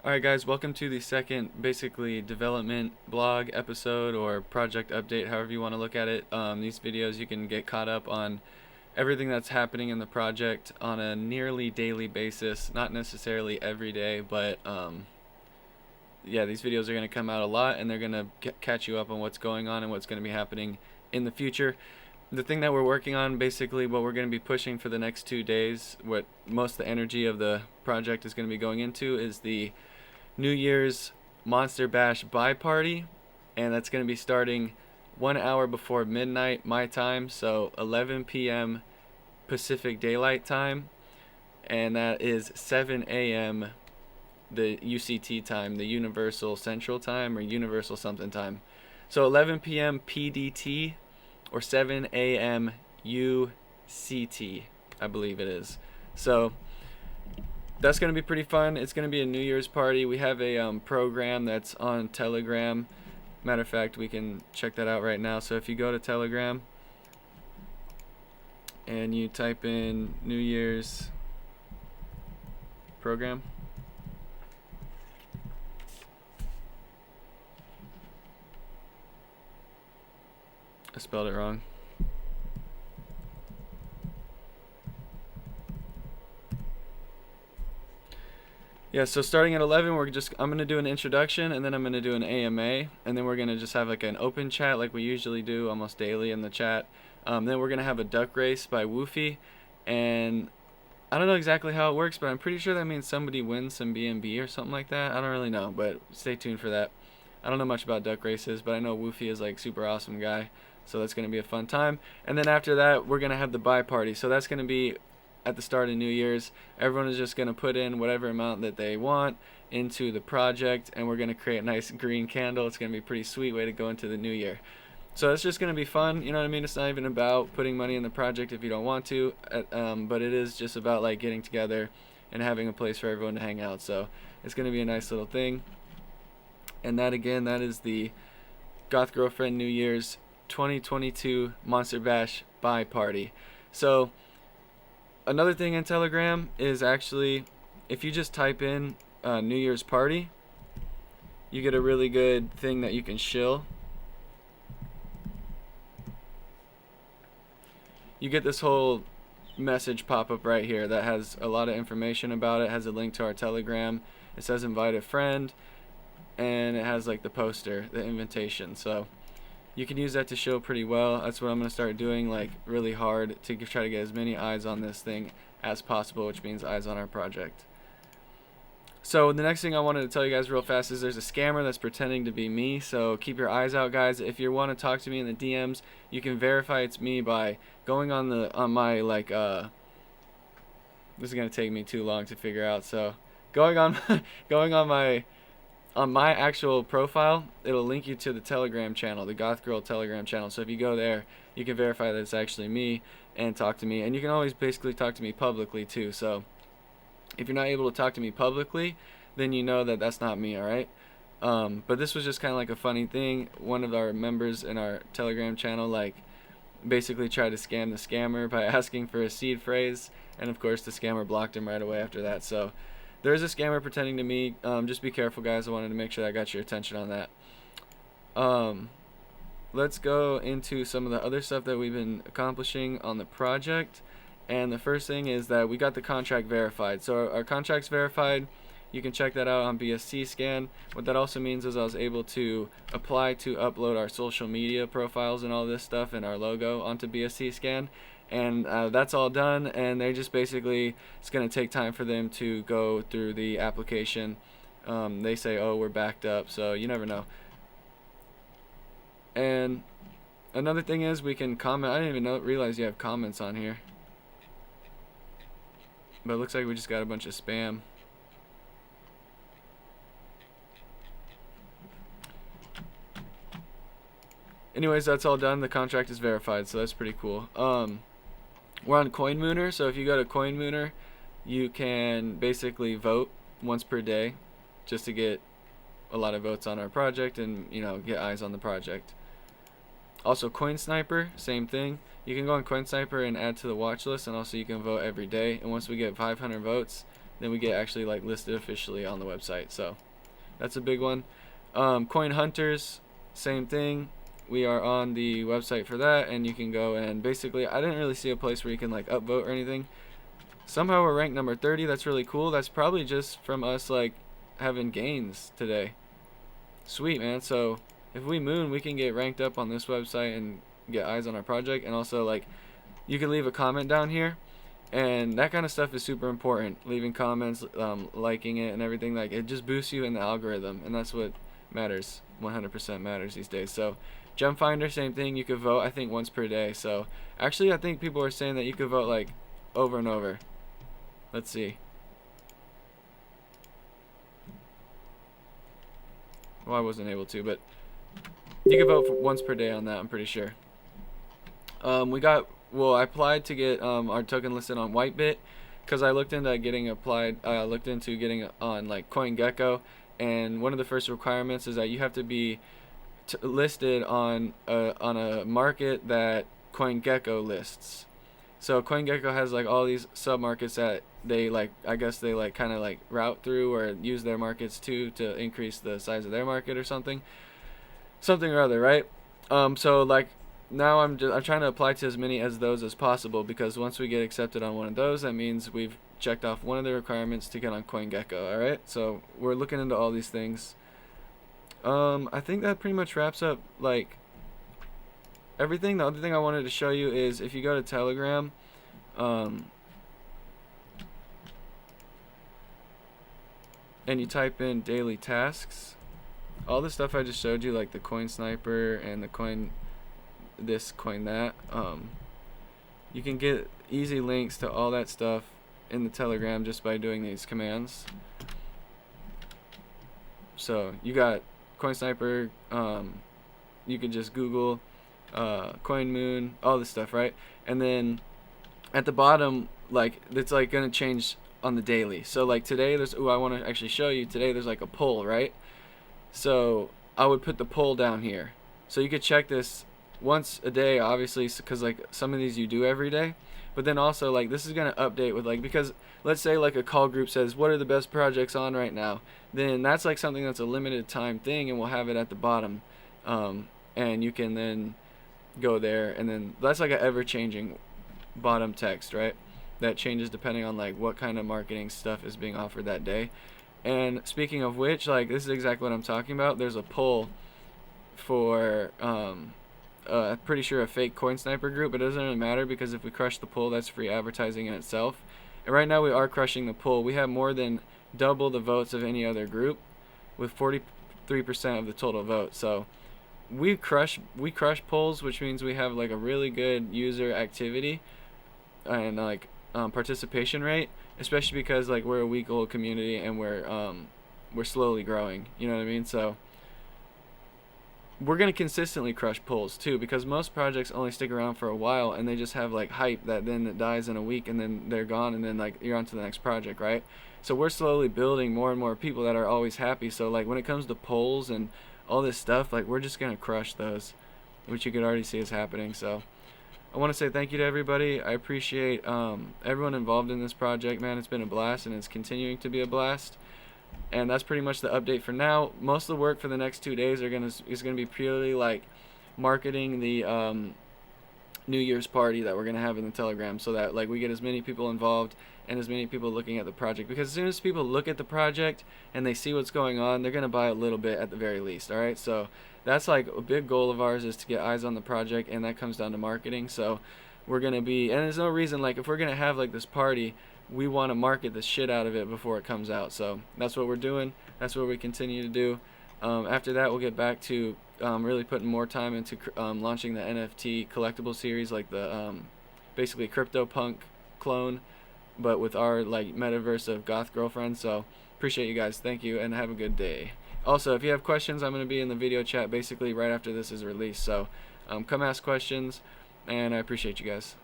Alright guys, welcome to the second basically development blog episode or project update, however you want to look at it. These videos you can get caught up on everything that's happening in the project on a nearly daily basis, not necessarily every day, but yeah, these videos are going to come out a lot and they're going to catch you up on what's going on and what's going to be happening in the future. The thing that we're working on, basically what we're going to be pushing for the next 2 days, what most of the energy of the project is going to be going into, is the New Year's Monster Bash Buy Party, and that's going to be starting 1 hour before midnight my time, so 11 p.m. Pacific Daylight Time, and that is 7 a.m. the UCT time, the Universal Central Time or Universal something time. So 11 p.m. PDT or 7 a.m. UCT, I believe it is. So that's going to be pretty fun. It's going to be a New Year's party. We have a program that's on Telegram. Matter of fact, we can check that out right now. So if you go to Telegram and you type in New Year's program, I spelled it wrong. Yeah, so starting at 11, I'm going to do an introduction, and then I'm going to do an AMA, and then we're going to just have like an open chat like we usually do almost daily in the chat. Then we're going to have a duck race by Woofy, and I don't know exactly how it works, but I'm pretty sure that means somebody wins some B&B or something like that. I don't really know, but stay tuned for that. I don't know much about duck races, but I know Woofy is like super awesome guy, so that's going to be a fun time. And then after that, we're going to have the buy party, so that's going to be at the start of New Year's. Everyone is just going to put in whatever amount that they want into the project, and we're going to create a nice green candle. It's going to be a pretty sweet way to go into the new year. So it's just going to be fun, you know what I mean? It's not even about putting money in the project if you don't want to, but it is just about like getting together and having a place for everyone to hang out. So it's going to be a nice little thing. And that, again, that is the Goth Girlfriend New Year's 2022 Monster Bash Buy Party. So another thing in Telegram is actually, if you just type in New Year's party, you get a really good thing that you can shill. You get this whole message pop up right here that has a lot of information about it. It has a link to our Telegram. It says invite a friend, and it has like the poster, the invitation. So you can use that to show pretty well. That's what I'm going to start doing, like really hard, to try to get as many eyes on this thing as possible, which means eyes on our project. So the next thing I wanted to tell you guys real fast is there's a scammer that's pretending to be me, so keep your eyes out, guys. If you want to talk to me in the DMs, you can verify it's me by going on my like this is going to take me too long to figure out. So going on my actual profile, it'll link you to the Telegram channel, the Goth Girl Telegram channel. So if you go there, you can verify that it's actually me and talk to me. And you can always basically talk to me publicly too. So if you're not able to talk to me publicly, then you know that that's not me, alright? But this was just kind of like a funny thing. One of our members in our Telegram channel like basically tried to scam the scammer by asking for a seed phrase. And of course the scammer blocked him right away after that. So there is a scammer pretending to me. Just be careful, guys. I wanted to make sure I got your attention on that. Let's go into some of the other stuff that we've been accomplishing on the project. And the first thing is that we got the contract verified. So our contract's verified. You can check that out on BSC Scan. What that also means is I was able to apply to upload our social media profiles and all this stuff and our logo onto BSC Scan. And that's all done, and they're just basically, it's going to take time for them to go through the application. They say, oh, we're backed up, so you never know. And another thing is we can comment. I didn't even realize you have comments on here, but it looks like we just got a bunch of spam. Anyways, that's all done. The contract is verified, so that's pretty cool. We're on CoinMooner, so if you go to CoinMooner, you can basically vote once per day just to get a lot of votes on our project and, you know, get eyes on the project. Also, CoinSniper, same thing. You can go on CoinSniper and add to the watch list, and also you can vote every day. And once we get 500 votes, then we get actually like listed officially on the website. So that's a big one. Coin hunters, same thing. We are on the website for that, and you can go and basically, I didn't really see a place where you can like upvote or anything. Somehow we're ranked number 30. That's really cool. That's probably just from us like having gains today. Sweet, man. So if we moon, we can get ranked up on this website and get eyes on our project. And also, like, you can leave a comment down here, and that kind of stuff is super important. Leaving comments, liking it and everything, like, it just boosts you in the algorithm, and that's what matters. 100% matters these days. So Gem Finder, same thing. You could vote, I think, once per day. So actually, I think people are saying that you could vote like over and over. Let's see. Well, I wasn't able to, but you can vote for once per day on that, I'm pretty sure. I applied to get our token listed on Whitebit, because I looked into getting on like CoinGecko, and one of the first requirements is that you have to be listed on a market that CoinGecko lists. So CoinGecko has like all these sub markets that they like, I guess they like kind of like route through or use their markets to increase the size of their market or something or other, right? So like now I'm trying to apply to as many as those as possible, because once we get accepted on one of those, that means we've checked off one of the requirements to get on CoinGecko. All right, so we're looking into all these things. I think that pretty much wraps up like everything. The other thing I wanted to show you is if you go to Telegram, and you type in daily tasks, all the stuff I just showed you, like the coin sniper and the coin this, coin that, you can get easy links to all that stuff in the Telegram just by doing these commands. So you got coin sniper, you could just Google coin moon, all this stuff, right? And then at the bottom, like, it's like gonna change on the daily. So like today there's, I want to actually show you, today there's like a poll, right? So I would put the poll down here, so you could check this once a day, obviously, because like some of these you do every day, but then also like this is gonna update with like, because let's say like a call group says what are the best projects on right now, then that's like something that's a limited time thing, and we'll have it at the bottom, and you can then go there, and then that's like an ever-changing bottom text, right? That changes depending on like what kind of marketing stuff is being offered that day. And speaking of which, like, this is exactly what I'm talking about. There's a poll for I'm pretty sure a fake coin sniper group, but it doesn't really matter, because if we crush the poll, that's free advertising in itself. And right now we are crushing the poll. We have more than double the votes of any other group, with 43% of the total vote. So we crush polls, which means we have like a really good user activity and like participation rate, especially because like we're a week-old community and we're slowly growing, you know what I mean? So we're gonna consistently crush polls too, because most projects only stick around for a while, and they just have like hype that then it dies in a week, and then they're gone, and then like you're on to the next project, right? So we're slowly building more and more people that are always happy. So like when it comes to polls and all this stuff, like we're just gonna crush those, which you could already see is happening. So I want to say thank you to everybody. I appreciate everyone involved in this project, man. It's been a blast, and it's continuing to be a blast. And that's pretty much the update for now. Most of the work for the next 2 days is gonna be purely like marketing the New Year's party that we're gonna have in the Telegram, so that like we get as many people involved and as many people looking at the project, because as soon as people look at the project and they see what's going on, they're gonna buy a little bit at the very least. All right, so that's like a big goal of ours, is to get eyes on the project, and that comes down to marketing. So we're gonna be, and there's no reason, like, if we're gonna have like this party, we want to market the shit out of it before it comes out. So that's what we're doing. That's what we continue to do. After that, we'll get back to really putting more time into launching the NFT collectible series, like the basically CryptoPunk clone, but with our like metaverse of Goth girlfriends. So appreciate you guys. Thank you, and have a good day. Also, if you have questions, I'm going to be in the video chat basically right after this is released. So come ask questions, and I appreciate you guys.